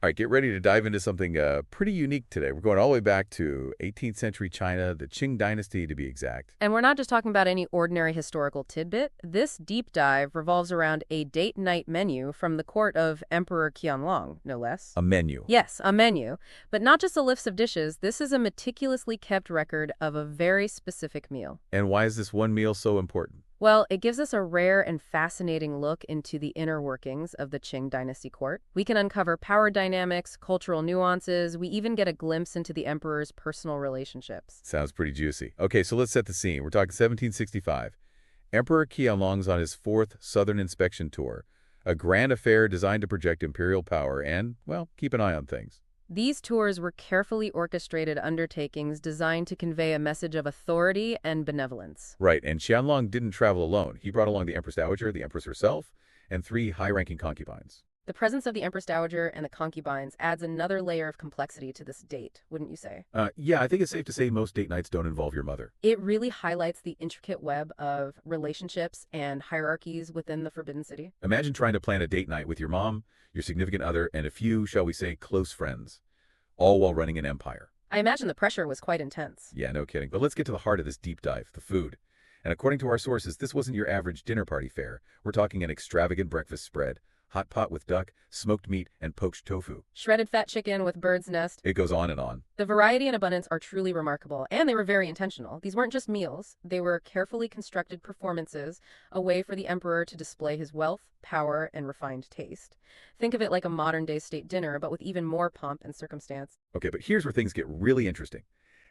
All right, get ready to dive into something pretty unique today. We're going all the way back to 18th century China, the Qing Dynasty to be exact. And we're not just talking about any ordinary historical tidbit. This deep dive revolves around a date night menu from the court of Emperor Qianlong, no less. A menu. Yes, a menu, but not just a list of dishes. This is a meticulously kept record of a very specific meal. And why is this one meal so important? Well, it gives us a rare and fascinating look into the inner workings of the Qing Dynasty court. We can uncover power dynamics, cultural nuances, we even get a glimpse into the emperor's personal relationships. Sounds pretty juicy. Okay, so let's set the scene. We're talking 1765. Emperor Qianlong's on his fourth southern inspection tour, a grand affair designed to project imperial power and, well, keep an eye on things. These tours were carefully orchestrated undertakings designed to convey a message of authority and benevolence. Right, and Qianlong didn't travel alone. He brought along the Empress Dowager, the Empress herself, and three high-ranking concubines. The presence of the Empress Dowager and the concubines adds another layer of complexity to this date, wouldn't you say? Yeah, I think it's safe to say most date nights don't involve your mother. It really highlights the intricate web of relationships and hierarchies within the Forbidden City. Imagine trying to plan a date night with your mom, your significant other, and a few, shall we say, close friends, all while running an empire. I imagine the pressure was quite intense. Yeah, no kidding. But let's get to the heart of this deep dive, the food. And according to our sources, this wasn't your average dinner party fare. We're talking an extravagant breakfast spread. Hot pot with duck, smoked meat, and poached tofu. Shredded fat chicken with bird's nest. It goes on and on. The variety and abundance are truly remarkable, and they were very intentional. These weren't just meals, they were carefully constructed performances, a way for the emperor to display his wealth, power, and refined taste. Think of it like a modern-day state dinner, but with even more pomp and circumstance. Okay, but here's where things get really interesting.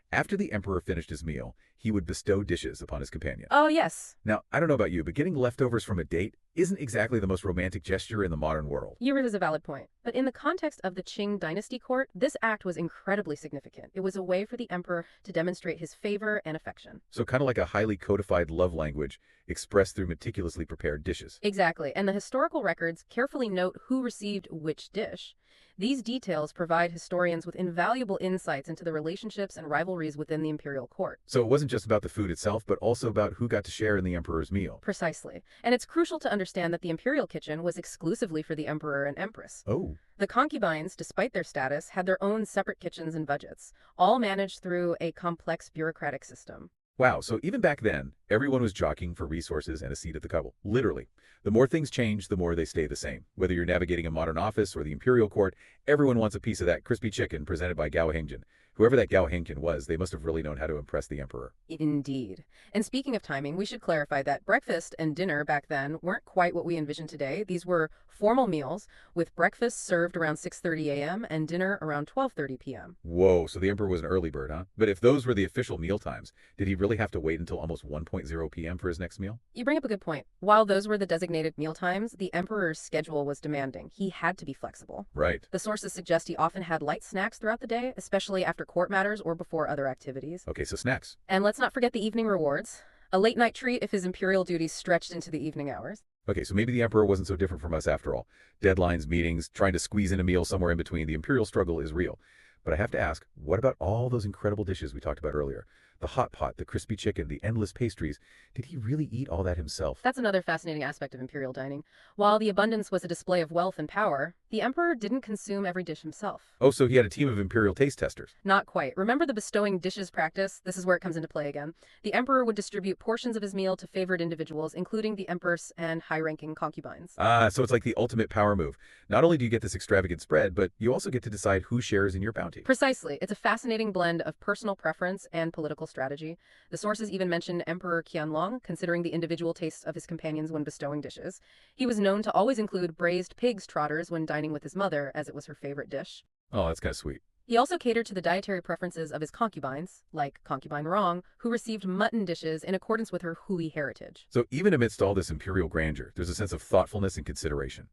After the emperor finished his meal, he would bestow dishes upon his companion. Oh, yes. Now, I don't know about you, but getting leftovers from a date isn't exactly the most romantic gesture in the modern world. You raise a valid point. But in the context of the Qing Dynasty court, this act was incredibly significant. It was a way for the emperor to demonstrate his favor and affection. So kind of like a highly codified love language expressed through meticulously prepared dishes. Exactly, and the historical records carefully note who received which dish. These details provide historians with invaluable insights into the relationships and rivalries within the imperial court. So it wasn't just about the food itself, but also about who got to share in the emperor's meal. Precisely. And it's crucial to understand that the imperial kitchen was exclusively for the emperor and empress. Oh. The concubines, despite their status, had their own separate kitchens and budgets, all managed through a complex bureaucratic system. Wow, so even back then, everyone was jockeying for resources and a seat at the table. Literally. The more things change, the more they stay the same. Whether you're navigating a modern office or the imperial court, everyone wants a piece of that crispy chicken presented by Gao Hengjian. Whoever that Gao Hengjian was, they must have really known how to impress the emperor. Indeed. And speaking of timing, we should clarify that breakfast and dinner back then weren't quite what we envision today. These were formal meals, with breakfast served around 6:30 a.m. and dinner around 12:30 p.m. Whoa, so the emperor was an early bird, huh? But if those were the official meal times, did he really have to wait until almost 1:0 p.m. for his next meal? You bring up a good point. While those were the designated meal times, the emperor's schedule was demanding. He had to be flexible. Right. The sources suggest he often had light snacks throughout the day, especially after court matters or before other activities. Okay, so snacks. And let's not forget the evening rewards. A late night treat if his imperial duties stretched into the evening hours. Okay, so maybe the emperor wasn't so different from us after all. Deadlines, meetings, trying to squeeze in a meal somewhere in between. The imperial struggle is real. But I have to ask, what about all those incredible dishes we talked about earlier? The hot pot, the crispy chicken, the endless pastries. Did he really eat all that himself? That's another fascinating aspect of imperial dining. While the abundance was a display of wealth and power, the emperor didn't consume every dish himself. Oh, so he had a team of imperial taste testers. Not quite. Remember the bestowing dishes practice? This is where it comes into play again. The emperor would distribute portions of his meal to favored individuals, including the empress and high-ranking concubines. Ah, so it's like the ultimate power move. Not only do you get this extravagant spread, but you also get to decide who shares in your bounty. Precisely. It's a fascinating blend of personal preference and political strategy. The sources even mention Emperor Qianlong, considering the individual tastes of his companions when bestowing dishes. He was known to always include braised pig's trotters when dining with his mother, as it was her favorite dish. Oh, that's kind of sweet. He also catered to the dietary preferences of his concubines, like Concubine Rong, who received mutton dishes in accordance with her Hui heritage. So even amidst all this imperial grandeur, there's a sense of thoughtfulness and consideration.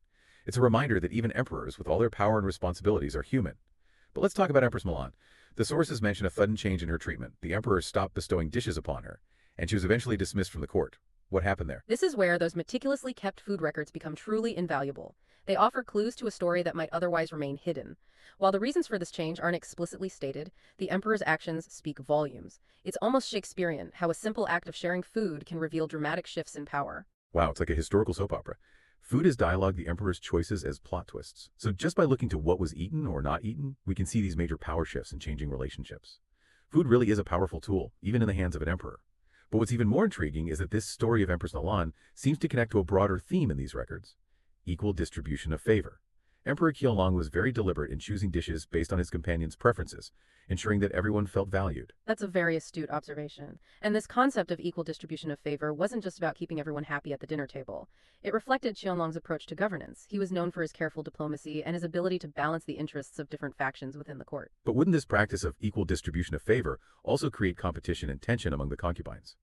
It's a reminder that even emperors, with all their power and responsibilities, are human. But let's talk about Empress Milan. The sources mention a sudden change in her treatment. The emperor stopped bestowing dishes upon her, and she was eventually dismissed from the court. What happened there? This is where those meticulously kept food records become truly invaluable. They offer clues to a story that might otherwise remain hidden. While the reasons for this change aren't explicitly stated, the emperor's actions speak volumes. It's almost Shakespearean how a simple act of sharing food can reveal dramatic shifts in power. Wow, it's like a historical soap opera. Food as dialogue, the emperor's choices as plot twists. So just by looking to what was eaten or not eaten, we can see these major power shifts and changing relationships. Food really is a powerful tool, even in the hands of an emperor. But what's even more intriguing is that this story of Empress Nalan seems to connect to a broader theme in these records: equal distribution of favor. Emperor Qianlong was very deliberate in choosing dishes based on his companions' preferences, ensuring that everyone felt valued. That's a very astute observation. And this concept of equal distribution of favor wasn't just about keeping everyone happy at the dinner table. It reflected Qianlong's approach to governance. He was known for his careful diplomacy and his ability to balance the interests of different factions within the court. But wouldn't this practice of equal distribution of favor also create competition and tension among the concubines?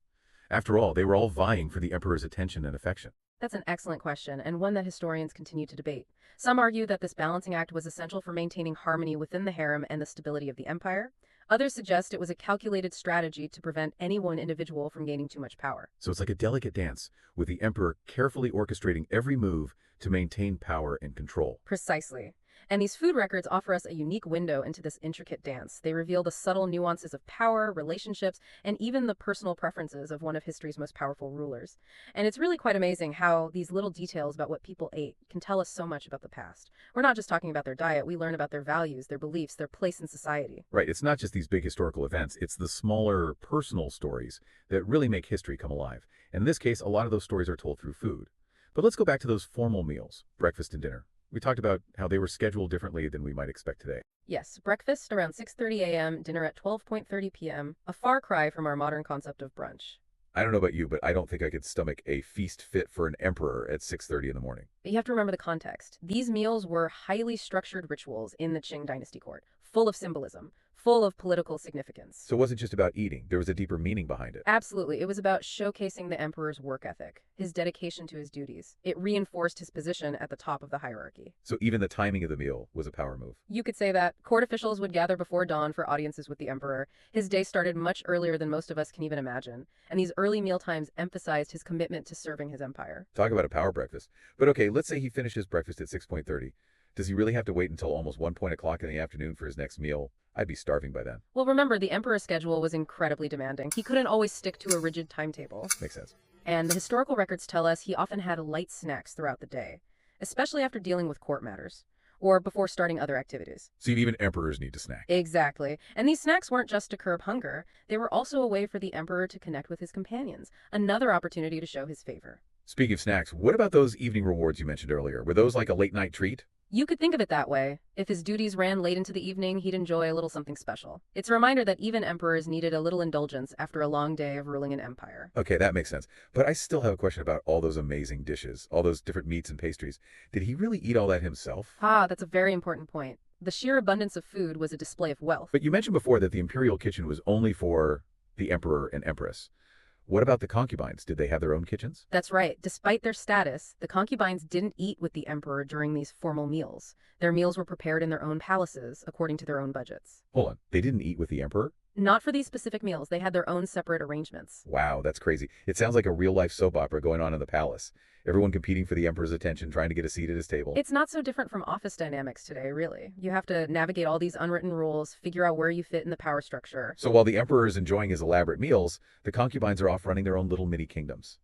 After all, they were all vying for the emperor's attention and affection. That's an excellent question, and one that historians continue to debate. Some argue that this balancing act was essential for maintaining harmony within the harem and the stability of the empire. Others suggest it was a calculated strategy to prevent any one individual from gaining too much power. So it's like a delicate dance, with the emperor carefully orchestrating every move to maintain power and control. Precisely. And these food records offer us a unique window into this intricate dance. They reveal the subtle nuances of power, relationships, and even the personal preferences of one of history's most powerful rulers. And it's really quite amazing how these little details about what people ate can tell us so much about the past. We're not just talking about their diet, we learn about their values, their beliefs, their place in society. Right, it's not just these big historical events, it's the smaller personal stories that really make history come alive. And in this case, a lot of those stories are told through food. But let's go back to those formal meals, breakfast and dinner. We talked about how they were scheduled differently than we might expect today. Yes, breakfast around 6:30 a.m., dinner at 12:30 p.m., a far cry from our modern concept of brunch. I don't know about you, but I don't think I could stomach a feast fit for an emperor at 6:30 in the morning. But you have to remember the context. These meals were highly structured rituals in the Qing Dynasty court, full of symbolism, full of political significance. So it wasn't just about eating, there was a deeper meaning behind it. Absolutely. It was about showcasing the emperor's work ethic, his dedication to his duties. It reinforced his position at the top of the hierarchy. So even the timing of the meal was a power move. You could say that court officials would gather before dawn for audiences with the emperor. His day started much earlier than most of us can even imagine, and these early meal times emphasized his commitment to serving his empire. Talk about a power breakfast. But okay, let's say he finishes breakfast at 6:30. Does he really have to wait until almost 1 o'clock in the afternoon for his next meal? I'd be starving by then. Well, remember, the emperor's schedule was incredibly demanding. He couldn't always stick to a rigid timetable. Makes sense. And the historical records tell us he often had light snacks throughout the day, especially after dealing with court matters, or before starting other activities. So even emperors need to snack. Exactly. And these snacks weren't just to curb hunger, they were also a way for the emperor to connect with his companions, another opportunity to show his favor. Speaking of snacks, what about those evening rewards you mentioned earlier? Were those like a late night treat? You could think of it that way. If his duties ran late into the evening, he'd enjoy a little something special. It's a reminder that even emperors needed a little indulgence after a long day of ruling an empire. Okay, that makes sense. But I still have a question about all those amazing dishes, all those different meats and pastries. Did he really eat all that himself? Ah, that's a very important point. The sheer abundance of food was a display of wealth. But you mentioned before that the imperial kitchen was only for the emperor and empress. What about the concubines? Did they have their own kitchens? That's right. Despite their status, the concubines didn't eat with the emperor during these formal meals. Their meals were prepared in their own palaces, according to their own budgets. Hold on, they didn't eat with the emperor? Not for these specific meals. They had their own separate arrangements. Wow, that's crazy. It sounds like a real-life soap opera going on in the palace. Everyone competing for the emperor's attention, trying to get a seat at his table. It's not so different from office dynamics today, really. You have to navigate all these unwritten rules, figure out where you fit in the power structure. So while the emperor is enjoying his elaborate meals, the concubines are off running their own little mini kingdoms,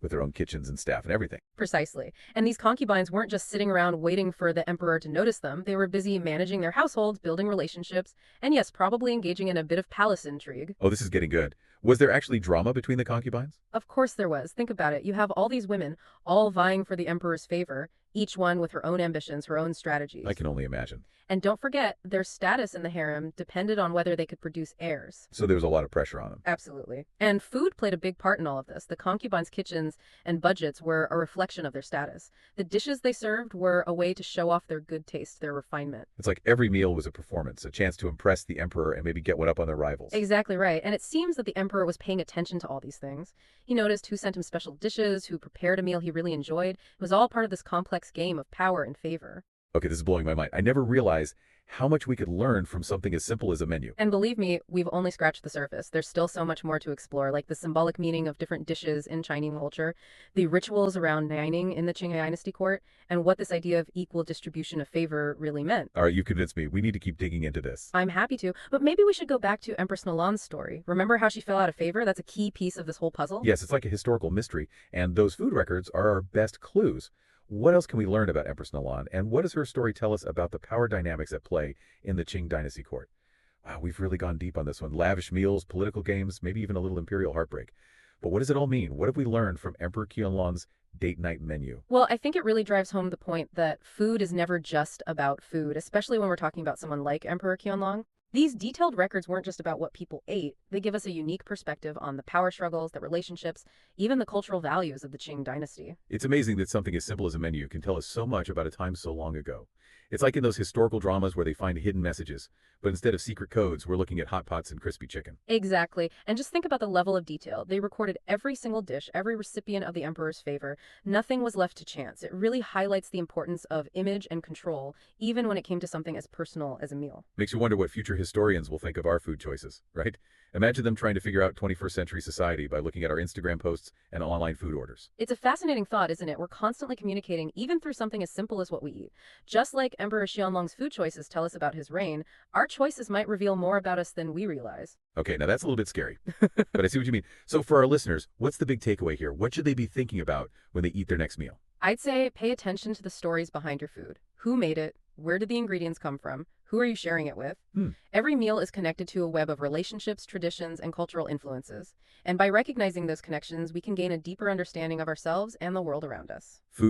with their own kitchens and staff and everything. Precisely. And these concubines weren't just sitting around waiting for the emperor to notice them. They were busy managing their households, building relationships, and yes, probably engaging in a bit of palace intrigue. Oh, this is getting good. Was there actually drama between the concubines? Of course there was. Think about it. You have all these women, all vying for the emperor's favor, each one with her own ambitions, her own strategies. I can only imagine. And don't forget, their status in the harem depended on whether they could produce heirs. So there was a lot of pressure on them. Absolutely. And food played a big part in all of this. The concubines' kitchens and budgets were a reflection of their status. The dishes they served were a way to show off their good taste, their refinement. It's like every meal was a performance, a chance to impress the emperor and maybe get one up on their rivals. Exactly right. And it seems that the emperor was paying attention to all these things. He noticed who sent him special dishes, who prepared a meal he really enjoyed. It was all part of this complex game of power and favor. Okay, this is blowing my mind. I never realized how much we could learn from something as simple as a menu. And believe me, we've only scratched the surface. There's still so much more to explore, like the symbolic meaning of different dishes in Chinese culture, the rituals around dining in the Qing Dynasty court, and what this idea of equal distribution of favor really meant. All right, you convinced me. We need to keep digging into this. I'm happy to, but maybe we should go back to Empress Nalan's story. Remember how she fell out of favor? That's a key piece of this whole puzzle. Yes, it's like a historical mystery, and those food records are our best clues. What else can we learn about Empress Nalan, and what does her story tell us about the power dynamics at play in the Qing Dynasty court? Wow, we've really gone deep on this one. Lavish meals, political games, maybe even a little imperial heartbreak. But what does it all mean? What have we learned from Emperor Qianlong's date night menu? Well, I think it really drives home the point that food is never just about food, especially when we're talking about someone like Emperor Qianlong. These detailed records weren't just about what people ate. They give us a unique perspective on the power struggles, the relationships, even the cultural values of the Qing dynasty. It's amazing that something as simple as a menu can tell us so much about a time so long ago. It's like in those historical dramas where they find hidden messages, but instead of secret codes, we're looking at hot pots and crispy chicken. Exactly. And just think about the level of detail. They recorded every single dish, every recipient of the emperor's favor. Nothing was left to chance. It really highlights the importance of image and control, even when it came to something as personal as a meal. Makes you wonder what future historians will think of our food choices, right? Imagine them trying to figure out 21st century society by looking at our Instagram posts and online food orders. It's a fascinating thought, isn't it? We're constantly communicating, even through something as simple as what we eat. Just like Emperor Qianlong's food choices tell us about his reign, our choices might reveal more about us than we realize. Okay, now that's a little bit scary, but I see what you mean. So for our listeners, what's the big takeaway here? What should they be thinking about when they eat their next meal? I'd say pay attention to the stories behind your food. Who made it? Where did the ingredients come from? Who are you sharing it with? Every meal is connected to a web of relationships, traditions, and cultural influences. And by recognizing those connections, we can gain a deeper understanding of ourselves and the world around us. Food